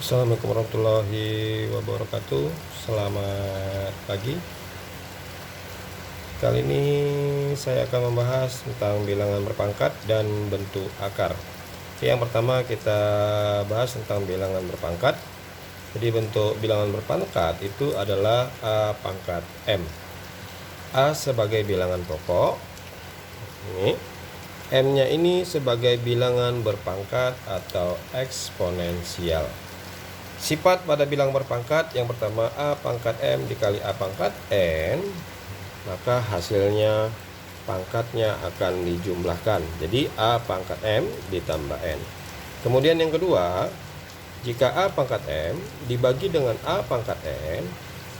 Assalamualaikum warahmatullahi wabarakatuh. Selamat pagi. Kali ini saya akan membahas tentang bilangan berpangkat dan bentuk akar. Yang pertama kita bahas tentang bilangan berpangkat. Jadi bentuk bilangan berpangkat itu adalah A pangkat M. A sebagai bilangan pokok. Ini M-nya ini sebagai bilangan berpangkat atau eksponensial. Sifat pada bilang berpangkat yang pertama A pangkat M dikali A pangkat N, maka hasilnya pangkatnya akan dijumlahkan. Jadi A pangkat M ditambah N. Kemudian yang kedua, jika A pangkat M dibagi dengan A pangkat N,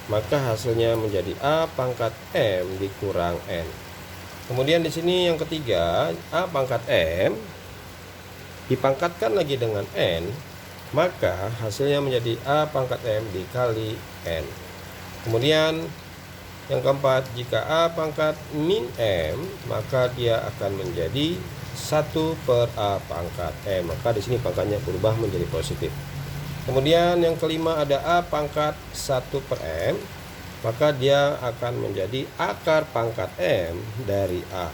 maka hasilnya menjadi A pangkat M dikurang N. Kemudian di sini yang ketiga, A pangkat M dipangkatkan lagi dengan N, maka hasilnya menjadi A pangkat M dikali N. Kemudian yang keempat, jika A pangkat min M, maka dia akan menjadi 1 per A pangkat M. Maka di sini pangkatnya berubah menjadi positif. Kemudian yang kelima ada A pangkat 1 per M, maka dia akan menjadi akar pangkat M dari A.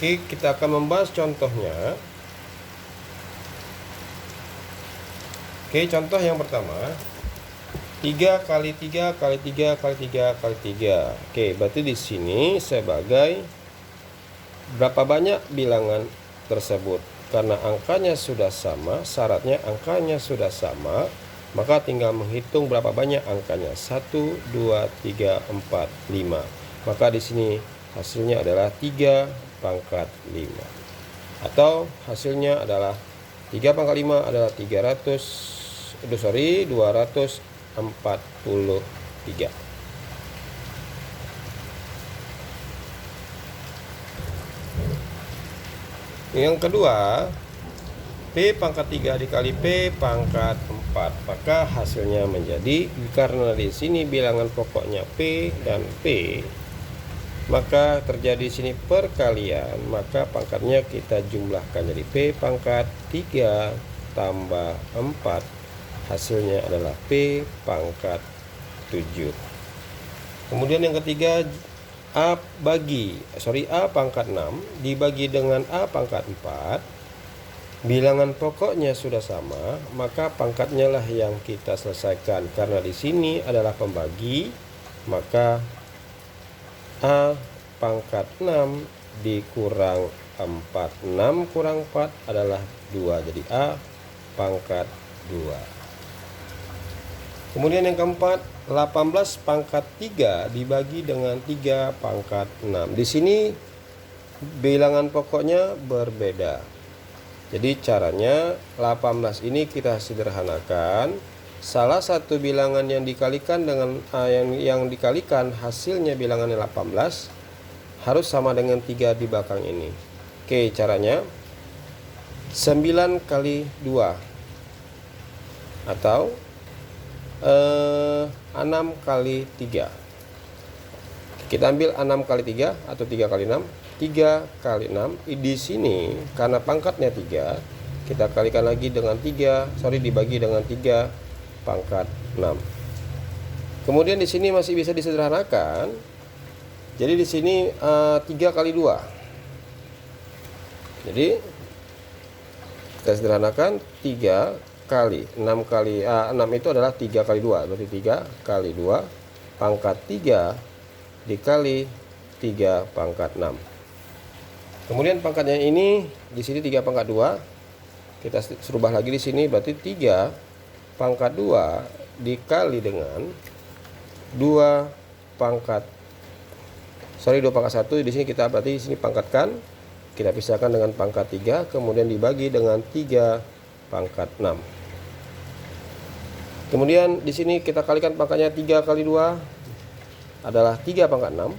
Oke, kita akan membahas contohnya. Oke, contoh yang pertama 3 kali 3 kali 3 kali 3 kali 3. Oke, berarti di sini sebagai berapa banyak bilangan tersebut. Karena angkanya sudah sama, syaratnya angkanya sudah sama, maka tinggal menghitung berapa banyak angkanya. 1 2 3 4 5. Maka di sini hasilnya adalah 3 pangkat 5. Atau hasilnya adalah 3 pangkat 5 adalah 243. Yang kedua, P pangkat 3 dikali P pangkat 4. Maka hasilnya menjadi, karena di sini bilangan pokoknya P dan P, maka terjadi sini perkalian, maka pangkatnya kita jumlahkan jadi P pangkat 3 tambah 4. Hasilnya adalah P pangkat 7. Kemudian yang ketiga, A pangkat 6 dibagi dengan A pangkat 4. Bilangan pokoknya sudah sama, maka pangkatnya lah yang kita selesaikan. Karena di sini adalah pembagi, maka A pangkat 6 dikurang 4. 6 kurang 4 adalah 2. Jadi A pangkat 2. Kemudian yang keempat, 18 pangkat 3 dibagi dengan 3 pangkat 6. Di sini bilangan pokoknya berbeda. Jadi caranya 18 ini kita sederhanakan. Salah satu bilangan yang dikalikan dengan yang dikalikan hasilnya bilangannya 18 harus sama dengan 3 di belakang ini. Oke, caranya 9 kali 2 atau 6 kali 3. Kita ambil 6 kali 3 atau 3 kali 6. 3 kali 6. Di sini karena pangkatnya 3, kita kalikan lagi dengan dibagi dengan 3 pangkat 6. Kemudian di sini masih bisa disederhanakan. Jadi di sini 3 kali 2. Jadi kita sederhanakan 3 kali 6 kali 6 itu adalah 3 kali 2, berarti 3 kali 2 pangkat 3 dikali 3 pangkat 6. Kemudian pangkatnya ini di sini 3 pangkat 2, kita serubah lagi di sini, berarti 3 pangkat 2 dikali dengan 2 pangkat 1. Di sini kita berarti di sini pangkatkan, kita pisahkan dengan pangkat 3, kemudian dibagi dengan 3 pangkat 6. Kemudian di sini kita kalikan pangkatnya 3 kali 2 adalah 3 pangkat 6.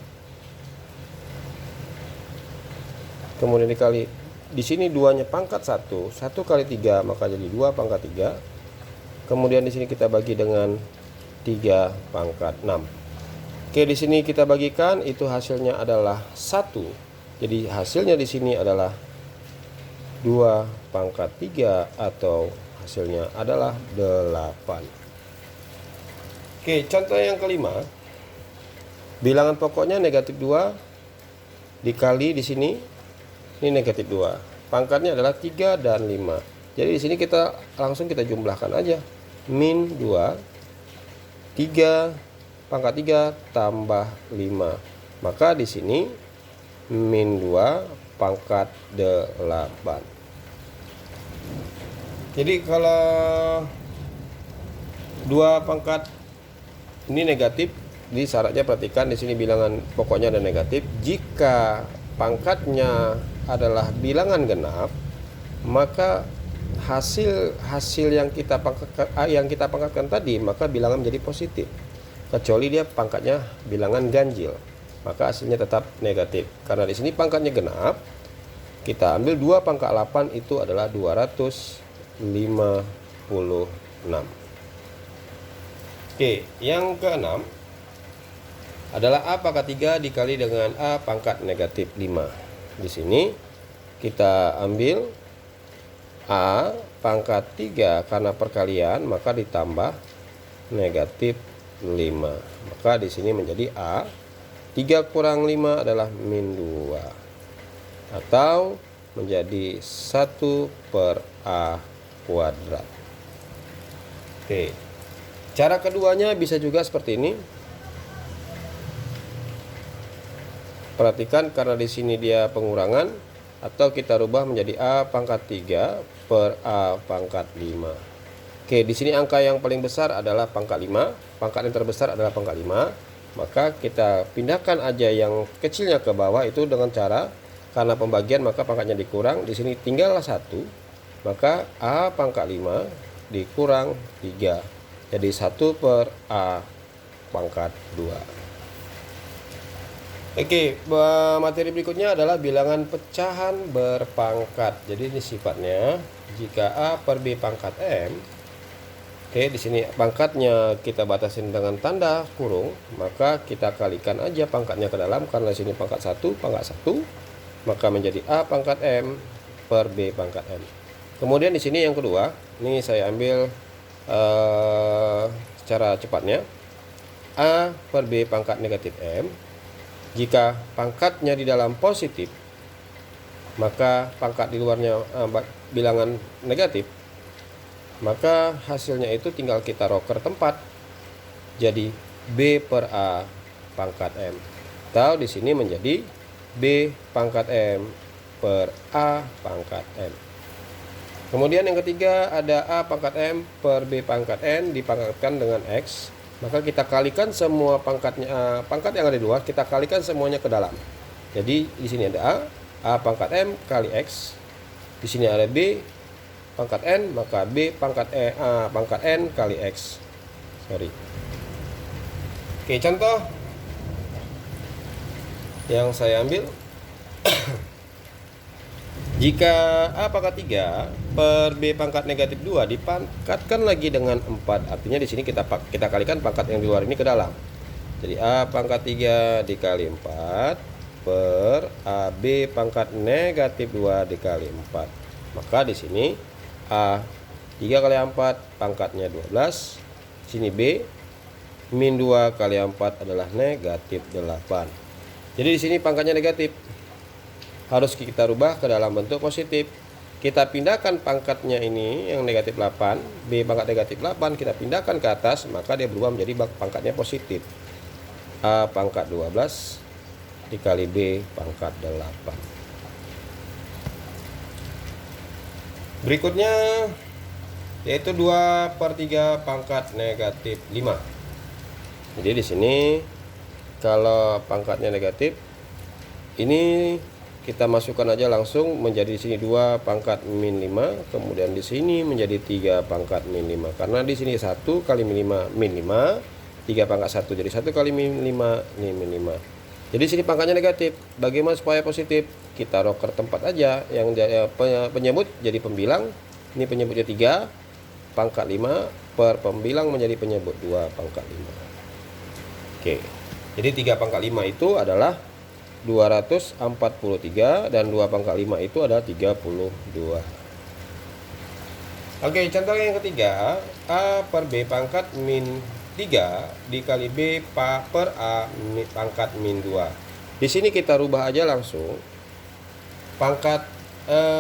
Kemudian dikali di sini 2-nya pangkat 1, 1 kali 3 maka jadi 2 pangkat 3. Kemudian di sini kita bagi dengan 3 pangkat 6. Oke, di sini kita bagikan, itu hasilnya adalah 1. Jadi hasilnya di sini adalah 2 pangkat 3 atau hasilnya adalah 8. Oke, contoh yang kelima. Bilangan pokoknya negatif 2 dikali di sini, ini negatif 2. Pangkatnya adalah 3 dan 5. Jadi di sini kita langsung jumlahkan aja. Min 2, 3, pangkat 3 tambah 5. Maka di sini min 2 pangkat 8. Jadi kalau 2 pangkat ini negatif, di syaratnya perhatikan di sini bilangan pokoknya ada negatif. Jika pangkatnya adalah bilangan genap, maka hasil yang kita pangkatkan tadi, maka bilangan menjadi positif. Kecuali dia pangkatnya bilangan ganjil, maka hasilnya tetap negatif. Karena di sini pangkatnya genap, kita ambil 2 pangkat 8 itu adalah 256. Oke, yang keenam adalah A pangkat 3 dikali dengan A pangkat negatif 5. Di sini kita ambil A pangkat 3 karena perkalian, maka ditambah negatif 5. Maka di sini menjadi A 3 kurang 5 adalah min 2. Atau menjadi 1 per A kuadrat. Oke. Cara keduanya bisa juga seperti ini. Perhatikan karena di sini dia pengurangan, atau kita rubah menjadi A pangkat 3 per A pangkat 5. Oke, di sini angka yang paling besar adalah pangkat 5, pangkat yang terbesar adalah pangkat 5. Maka kita pindahkan aja yang kecilnya ke bawah itu dengan cara karena pembagian maka pangkatnya dikurang. Di sini tinggallah 1. Maka A pangkat 5 dikurang 3. Jadi 1 per A pangkat 2. Oke, materi berikutnya adalah bilangan pecahan berpangkat. Jadi ini sifatnya jika A per B pangkat M. Oke, di sini pangkatnya kita batasin dengan tanda kurung, maka kita kalikan aja pangkatnya ke dalam karena di sini pangkat 1, maka menjadi A pangkat M per B pangkat M. Kemudian di sini yang kedua, ini saya ambil secara cepatnya. A per B pangkat negatif M. Jika pangkatnya di dalam positif, maka pangkat di luarnya bilangan negatif, maka hasilnya itu tinggal kita roker tempat. Jadi B per A pangkat M. Atau di sini menjadi B pangkat M per A pangkat M. Kemudian yang ketiga ada A pangkat M per B pangkat N dipangkatkan dengan X. Maka kita kalikan semua pangkatnya, pangkat yang ada di luar kita kalikan semuanya ke dalam. Jadi di sini ada A pangkat M kali X. Di sini ada B pangkat N, maka B pangkat A pangkat N kali X. Oke, contoh yang saya ambil. Jika A pangkat 3 per B pangkat negatif 2 dipangkatkan lagi dengan 4. Artinya di sini kita kalikan pangkat yang di luar ini ke dalam. Jadi A pangkat 3 dikali 4 per AB pangkat negatif 2 dikali 4. Maka di sini A 3 kali 4 pangkatnya 12. Sini B min 2 kali 4 adalah negatif 8. Jadi di sini pangkatnya negatif. Harus kita rubah ke dalam bentuk positif. Kita pindahkan pangkatnya ini yang negatif 8, B pangkat negatif 8 kita pindahkan ke atas, maka dia berubah menjadi pangkatnya positif. A pangkat 12 dikali B pangkat 8. Berikutnya yaitu 2 per 3 pangkat negatif 5. Jadi di sini kalau pangkatnya negatif, ini kita masukkan aja langsung menjadi di sini 2 pangkat min 5, kemudian di sini menjadi 3 pangkat min 5. Karena di sini 1 kali min 5, 3 pangkat 1 jadi 1 kali min 5, ini min 5. Jadi di sini pangkatnya negatif. Bagaimana supaya positif? Kita roker tempat aja yang penyebut jadi pembilang. Ini penyebutnya 3 pangkat 5 per pembilang menjadi penyebut 2 pangkat 5. Oke. Jadi 3 pangkat 5 itu adalah 243 dan 2 pangkat 5 itu adalah 32. Oke, contoh yang ketiga, A per B pangkat min 3 dikali B per A pangkat min 2. Di sini kita rubah aja langsung. Pangkat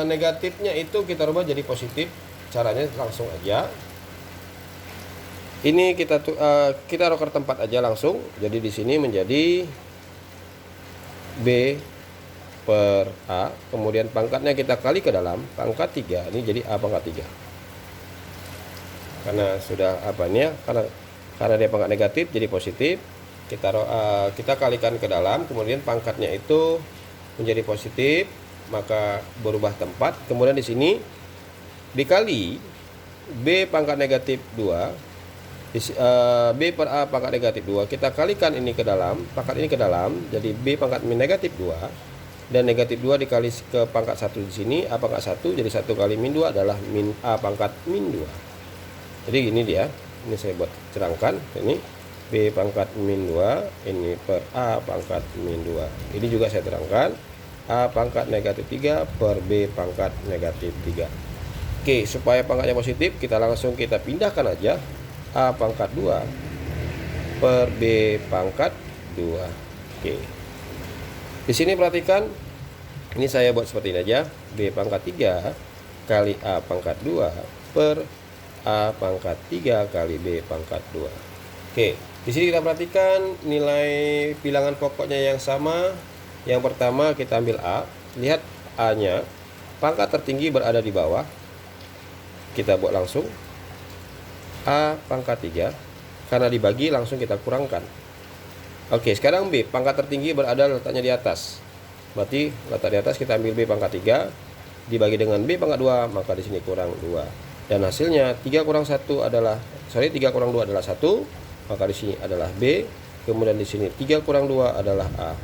negatifnya itu kita rubah jadi positif. Caranya langsung aja. Ini kita roker tempat aja langsung. Jadi di sini menjadi B per A, kemudian pangkatnya kita kali ke dalam pangkat 3. Ini jadi A pangkat 3. Karena sudah karena dia pangkat negatif jadi positif, kita kalikan ke dalam, kemudian pangkatnya itu menjadi positif, maka berubah tempat. Kemudian di sini dikali B pangkat negatif 2, B per A pangkat negatif 2, kita kalikan ini ke dalam, pangkat ini ke dalam, jadi B pangkat min negatif 2, dan negatif 2 dikali ke pangkat 1 di sini, A pangkat 1, jadi 1 kali min 2 adalah min A pangkat min 2. Jadi gini dia, ini saya buat cerangkan, ini B pangkat min 2, ini per A pangkat min 2. Ini juga saya terangkan, A pangkat negatif 3 per B pangkat negatif 3. Oke, supaya pangkatnya positif, kita pindahkan aja A pangkat 2 per B pangkat 2. Oke. Di sini perhatikan, ini saya buat seperti ini aja, B pangkat 3 kali A pangkat 2 per A pangkat 3 kali B pangkat 2. Oke, di sini kita perhatikan nilai bilangan pokoknya yang sama. Yang pertama kita ambil A, lihat A-nya pangkat tertinggi berada di bawah. Kita buat langsung A pangkat 3, karena dibagi langsung kita kurangkan. Oke, sekarang B pangkat tertinggi berada letaknya di atas. Berarti letak di atas kita ambil B pangkat 3 dibagi dengan B pangkat 2, maka di sini kurang 2. Dan hasilnya 3 kurang 1 adalah 3 kurang 2 adalah 1, maka di sini adalah B. Kemudian di sini 3 kurang 2 adalah A.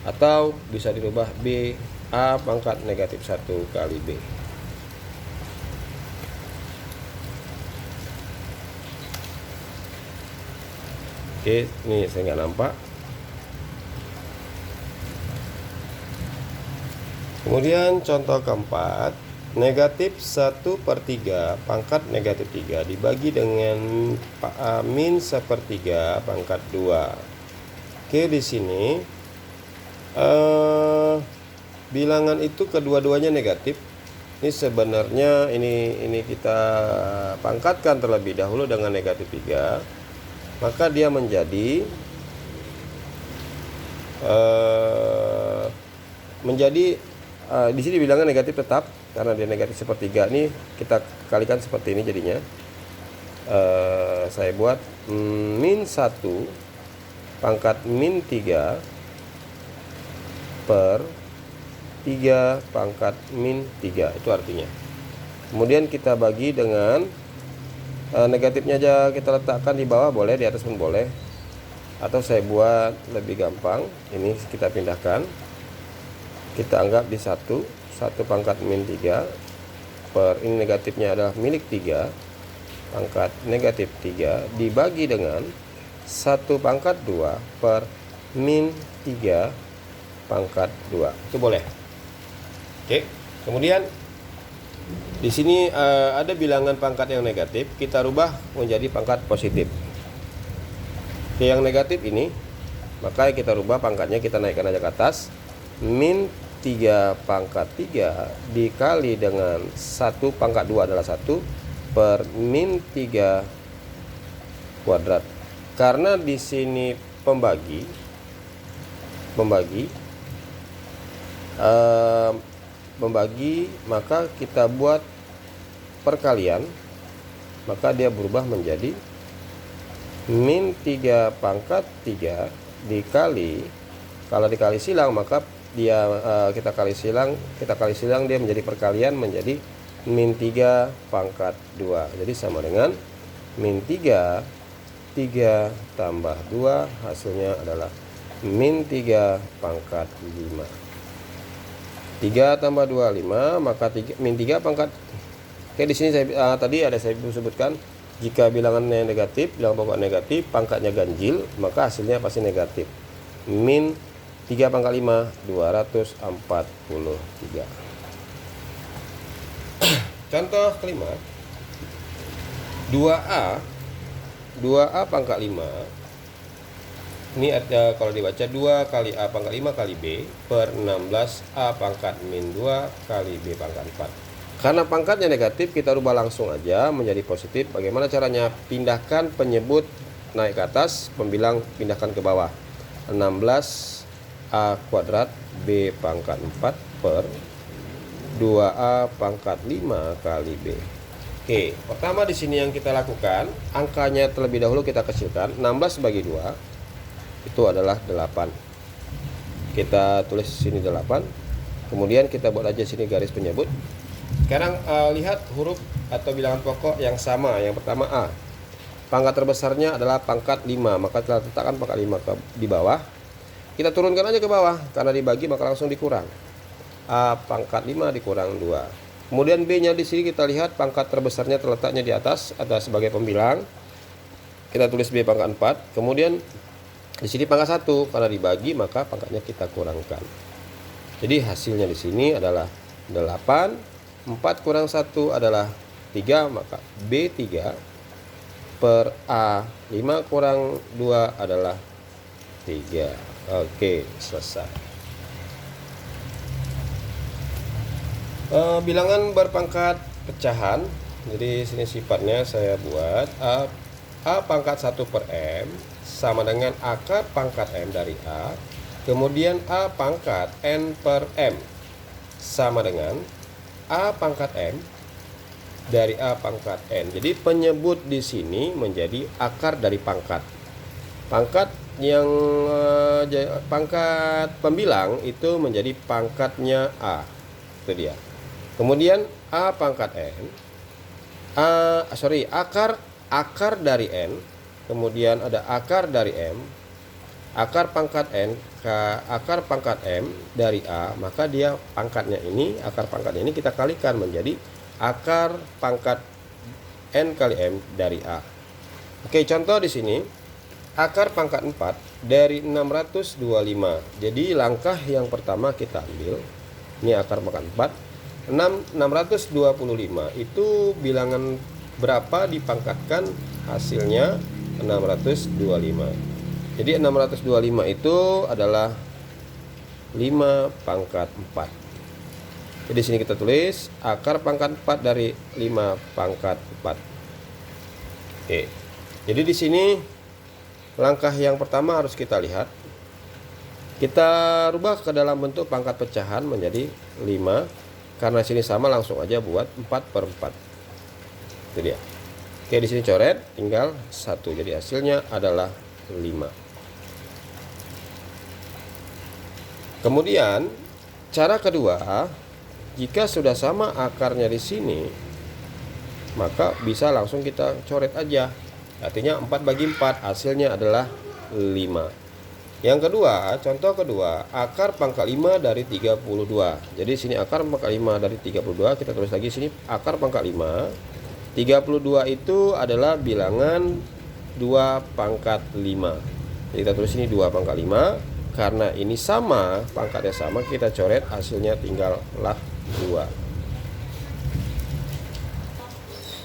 Atau bisa dirubah B A pangkat negatif 1 kali B. Oke, ini saya nggak nampak. Kemudian contoh keempat, negatif 1/3 pangkat negatif 3 dibagi dengan min 1/3 pangkat 2. Oke, di sini bilangan itu kedua-duanya negatif. Ini sebenarnya ini kita pangkatkan terlebih dahulu dengan negatif 3, maka dia menjadi di sini bilangan negatif tetap karena dia negatif 1/3. Ini kita kalikan seperti ini jadinya. Saya buat min 1 pangkat min 3 per 3 pangkat min 3, itu artinya. Kemudian kita bagi dengan negatifnya aja kita letakkan di bawah, boleh di atas pun boleh, atau saya buat lebih gampang, ini kita pindahkan, kita anggap di 1 pangkat min 3 per, ini negatifnya adalah milik 3 pangkat negatif 3 dibagi dengan 1 pangkat 2 per min 3 pangkat 2. Itu boleh. Oke. Kemudian di sini ada bilangan pangkat yang negatif, kita rubah menjadi pangkat positif. Oke, yang negatif ini, maka kita rubah pangkatnya, kita naikkan aja ke atas. Min 3 pangkat 3 dikali dengan 1 pangkat 2 adalah 1 per min 3 kuadrat. Karena di sini membagi, maka kita buat perkalian, maka dia berubah menjadi min 3 pangkat 3 dikali, kalau dikali silang maka dia kita kali silang dia menjadi perkalian, menjadi min 3 pangkat 2. Jadi sama dengan min 3 tambah 2, hasilnya adalah min 3 pangkat 5. 3 tambah 2 5, maka min 3 pangkat. Oke, di sini saya tadi ada saya sebutkan, jika bilangannya negatif, bilangan pokok negatif, pangkatnya ganjil, maka hasilnya pasti negatif. Min 3 pangkat 5 243. Contoh kelima, 2A 2A pangkat 5 ini ada, kalau dibaca 2 kali A pangkat 5 kali B per 16 A pangkat min 2 kali B pangkat 4. Karena pangkatnya negatif, kita rubah langsung aja menjadi positif. Bagaimana caranya? Pindahkan penyebut naik ke atas, pembilang pindahkan ke bawah. 16 A kuadrat B pangkat 4 per 2A pangkat 5 kali B. Oke, pertama di sini yang kita lakukan, angkanya terlebih dahulu kita kecilkan. 16 bagi 2 itu adalah 8. Kita tulis sini 8. Kemudian kita buat aja sini garis penyebut. Sekarang lihat huruf atau bilangan pokok yang sama. Yang pertama A. Pangkat terbesarnya adalah pangkat 5, maka kita letakkan pangkat 5 di bawah. Kita turunkan aja ke bawah, karena dibagi maka langsung dikurang. A pangkat 5 dikurang 2. Kemudian B-nya di sini kita lihat pangkat terbesarnya terletaknya di atas, ada sebagai pembilang. Kita tulis B pangkat 4. Kemudian di sini pangkat 1, karena dibagi maka pangkatnya kita kurangkan. Jadi hasilnya di sini adalah 8, 4 kurang 1 adalah 3, maka B3 per A5 kurang 2 adalah 3. Oke, selesai. Bilangan berpangkat pecahan. Jadi sini sifatnya saya buat A pangkat 1 per M sama dengan akar pangkat M dari A. Kemudian A pangkat N per M sama dengan A pangkat M dari A pangkat N. Jadi penyebut di sini menjadi akar dari pangkat. Pangkat yang pangkat pembilang itu menjadi pangkatnya A. Itu dia. Kemudian A pangkat N. Akar dari N. Kemudian ada akar dari M, akar pangkat N ke akar pangkat M dari A, maka dia pangkatnya ini, akar pangkatnya ini kita kalikan menjadi akar pangkat N kali M dari A. Oke, contoh di sini akar pangkat 4 dari 625. Jadi langkah yang pertama kita ambil, ini akar pangkat 4, 625 itu bilangan berapa dipangkatkan, hasilnya 625. Jadi 625 itu adalah 5 pangkat 4. Jadi sini kita tulis akar pangkat 4 dari 5 pangkat 4. Oke. Jadi di sini langkah yang pertama harus kita lihat. Kita rubah ke dalam bentuk pangkat pecahan menjadi 5. Karena sini sama, langsung aja buat 4 per 4. Itu dia. Oke, di sini coret tinggal 1. Jadi hasilnya adalah 5. Kemudian cara kedua, jika sudah sama akarnya di sini, maka bisa langsung kita coret aja. Artinya 4 bagi 4 hasilnya adalah 5. Yang kedua, contoh kedua, akar pangkat 5 dari 32. Jadi sini akar pangkat 5 dari 32, kita tulis lagi sini akar pangkat 5. 32 itu adalah bilangan 2 pangkat 5. Jadi kita tulis ini 2 pangkat 5. Karena ini sama, pangkatnya sama, kita coret, hasilnya tinggallah 2.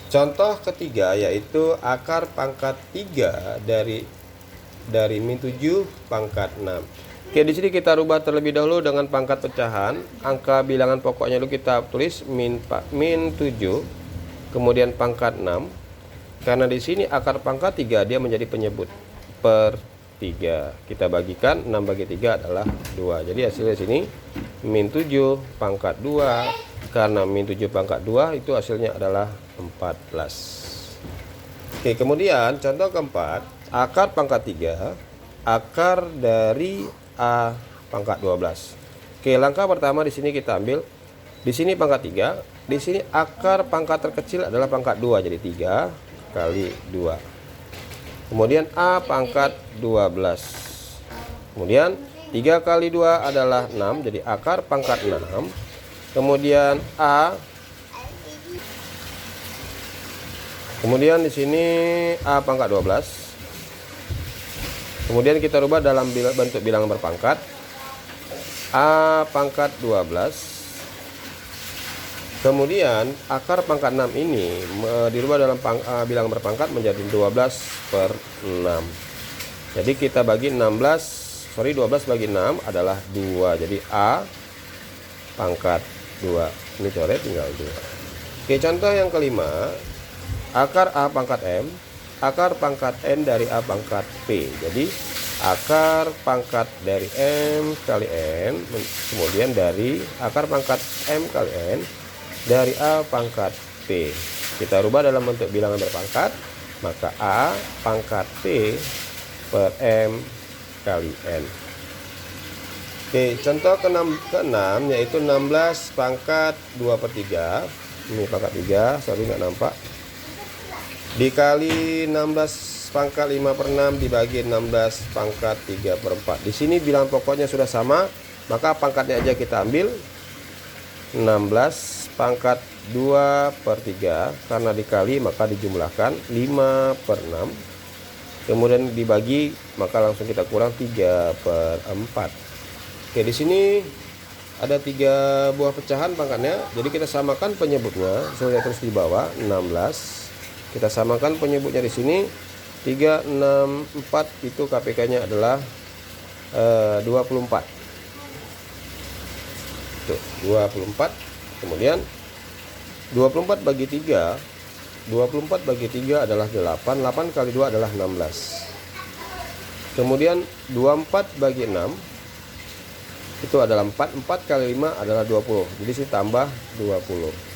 Contoh ketiga yaitu akar pangkat 3 dari min 7 pangkat 6. Oke, di sini kita rubah terlebih dahulu dengan pangkat pecahan. Angka bilangan pokoknya dulu kita tulis min 7. Kemudian pangkat 6. Karena di sini akar pangkat 3 dia menjadi penyebut per 3. Kita bagikan 6 bagi 3 adalah 2. Jadi hasilnya sini min 7 pangkat 2. Karena min 7 pangkat 2 itu hasilnya adalah 14. Oke, kemudian contoh keempat, akar pangkat 3, akar dari A pangkat 12. Oke, langkah pertama di sini kita ambil, di sini pangkat 3. Di sini akar pangkat terkecil adalah pangkat 2, jadi 3 kali 2. Kemudian A pangkat 12. Kemudian 3 kali 2 adalah 6, jadi akar pangkat 6. Kemudian A. Kemudian di sini A pangkat 12. Kemudian kita rubah dalam bentuk bilangan berpangkat. A pangkat 12 Kemudian akar pangkat 6 ini dirubah dalam bilangan berpangkat menjadi 12 per 6. Jadi kita bagi 12 bagi 6 adalah 2. Jadi A pangkat 2. Ini coret tinggal 2. Oke, contoh yang kelima. Akar A pangkat M, akar pangkat N dari A pangkat P. Jadi akar pangkat dari M kali N, kemudian dari akar pangkat M kali N dari A pangkat P. Kita rubah dalam bentuk bilangan berpangkat, maka A pangkat P per M kali N. Oke, contoh ke-6 yaitu 16 pangkat 2 per 3. Ini pangkat 3, sorry nggak nampak. Dikali 16 pangkat 5 per 6 dibagi 16 pangkat 3 per 4. Di sini bilangan pokoknya sudah sama, maka pangkatnya aja kita ambil. 16 pangkat 2 per 3, karena dikali maka dijumlahkan 5 per 6. Kemudian dibagi, maka langsung kita kurang 3 per 4. Oke, di sini ada 3 buah pecahan pangkatnya. Jadi kita samakan penyebutnya, saya terus di bawah 16. Kita samakan penyebutnya di sini 3, 6, 4 itu KPK-nya adalah 24. Tuh, 24. Kemudian 24 bagi 3, 24 bagi 3 adalah 8. 8 kali 2 adalah 16. Kemudian 24 bagi 6 itu adalah 4. 4 kali 5 adalah 20. Jadi sini tambah 20.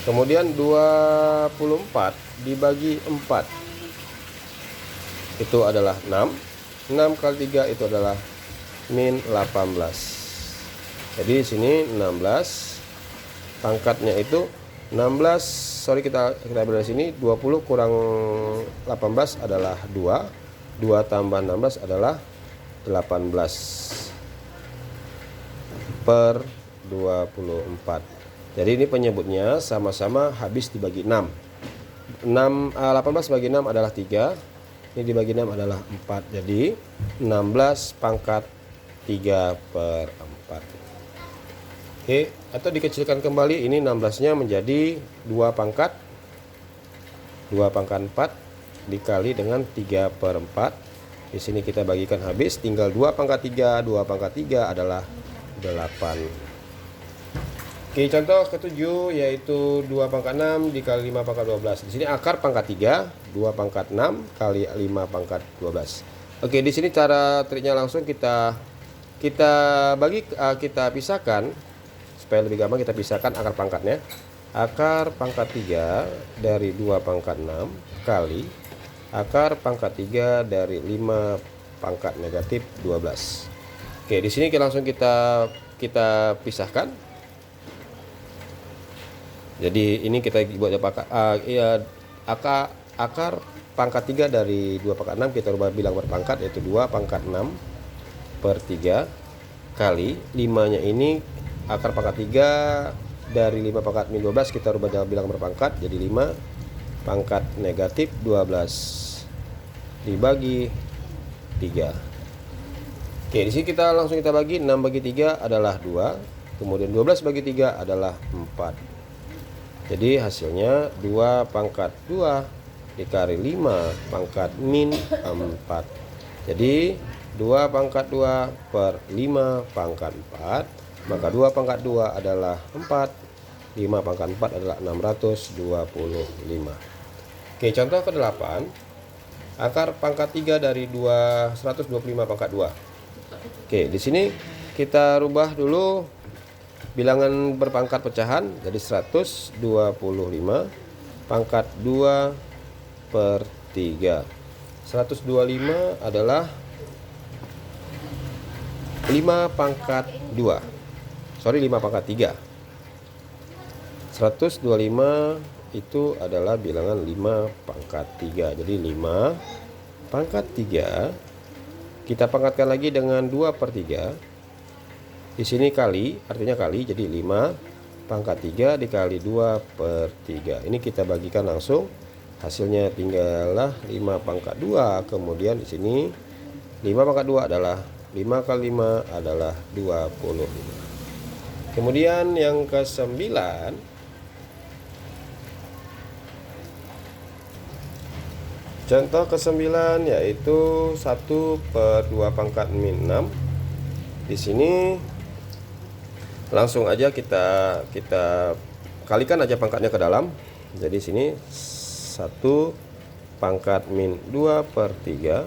Kemudian 24 dibagi 4 itu adalah 6. 6 kali 3 itu adalah min 18. Jadi di sini 16 pangkatnya itu 16, sorry kita ambil dari sini 20 kurang 18 adalah 2. 2 tambah 16 adalah 18 per 24. Jadi ini penyebutnya sama-sama habis dibagi 6. 18 bagi 6 adalah 3. Ini dibagi 6 adalah 4. Jadi 16 pangkat 3 per 4. Oke, atau dikecilkan kembali, ini 16-nya menjadi 2 pangkat 4 dikali dengan 3 per 4. Di sini kita bagikan habis, tinggal 2 pangkat 3. 2 pangkat 3 adalah 8. Oke, contoh ke-7 yaitu 2 pangkat 6 dikali 5 pangkat 12. Di sini akar pangkat 3, 2 pangkat 6 kali 5 pangkat 12. Oke, di sini cara triknya langsung kita pisahkan supaya lebih gampang. Kita pisahkan akar pangkatnya. Akar pangkat 3 dari 2 pangkat 6 kali akar pangkat 3 dari 5 pangkat negatif 12. Oke, di sini langsung kita pisahkan. Jadi ini kita buat akar pangkat 3 dari 2 pangkat 6 kita rubah bilang berpangkat, yaitu 2 pangkat 6 per 3 kali 5-nya ini akar pangkat 3 dari 5 pangkat min 12 kita rubah dalam bilang berpangkat jadi 5 pangkat negatif 12 dibagi 3. Oke, di sini kita langsung bagi. 6 bagi 3 adalah 2. Kemudian 12 bagi 3 adalah 4. Jadi hasilnya 2 pangkat 2 dikali 5 pangkat min 4. Jadi 2 pangkat 2 per 5 pangkat 4. Maka 2 pangkat 2 adalah 4. 5 pangkat 4 adalah 625. Oke, contoh ke-8. Akar pangkat 3 dari 125 pangkat 2. Oke, di sini kita rubah dulu bilangan berpangkat pecahan. Jadi 125 pangkat 2 per 3. 125 adalah 5 pangkat 2. Sorry, 5 pangkat 3. 125 itu adalah bilangan 5 pangkat 3. Jadi 5 pangkat 3 kita pangkatkan lagi dengan 2 per 3. Di sini kali, artinya kali, jadi 5 pangkat 3 dikali 2 per 3. Ini kita bagikan langsung. Hasilnya tinggallah 5 pangkat 2. Kemudian di sini 5 pangkat 2 adalah 5 kali 5 adalah 25. Kemudian yang ke-9, contoh ke-9 yaitu 1/2 pangkat min 6. Di sini langsung aja kita kalikan aja pangkatnya ke dalam. Jadi sini 1 pangkat min 2/3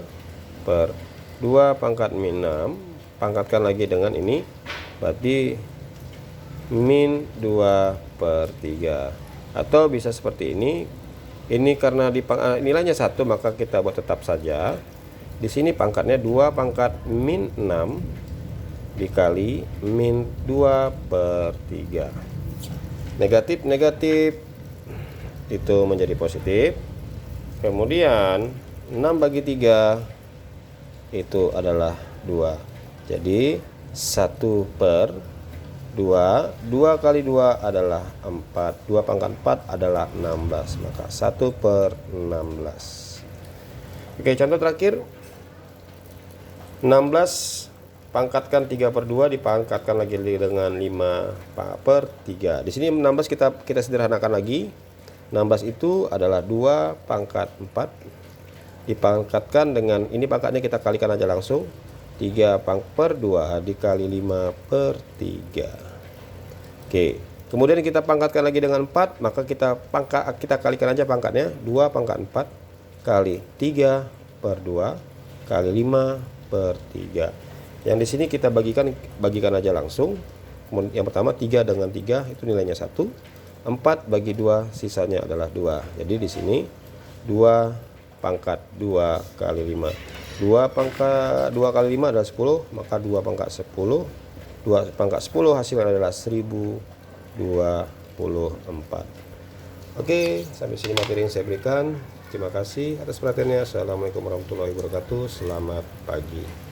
per 2 pangkat min 6, pangkatkan lagi dengan ini, berarti min 2/3. Atau bisa seperti ini karena nilainya 1, maka kita buat tetap saja. Di sini pangkatnya 2 pangkat min 6 dikali min 2/3. Negatif itu menjadi positif. Kemudian 6 bagi 3 itu adalah 2. Jadi 1/2. 2 kali 2 adalah 4. 2 pangkat 4 adalah 16. Maka 1/16. Oke, contoh terakhir. 16 pangkatkan 3/2 dipangkatkan lagi dengan 5/3. Di sini 16 kita sederhanakan lagi. 16 itu adalah 2 pangkat 4 dipangkatkan dengan ini, pangkatnya kita kalikan aja langsung. 3/2 dikali 5/3. Oke, kemudian kita pangkatkan lagi dengan 4, maka kita kalikan aja pangkatnya. 2 pangkat 4 kali 3/2 kali 5/3. Yang di sini kita bagikan aja langsung. Yang pertama 3 dengan 3 itu nilainya 1. 4 bagi 2 sisanya adalah 2. Jadi di sini 2 pangkat 2 kali 5. 2 kali 5 adalah 10, maka 2 pangkat 10. 2 pangkat 10 hasilnya adalah 1024. Oke, sampai sini materi yang saya berikan. Terima kasih atas perhatiannya. Assalamualaikum warahmatullahi wabarakatuh. Selamat pagi.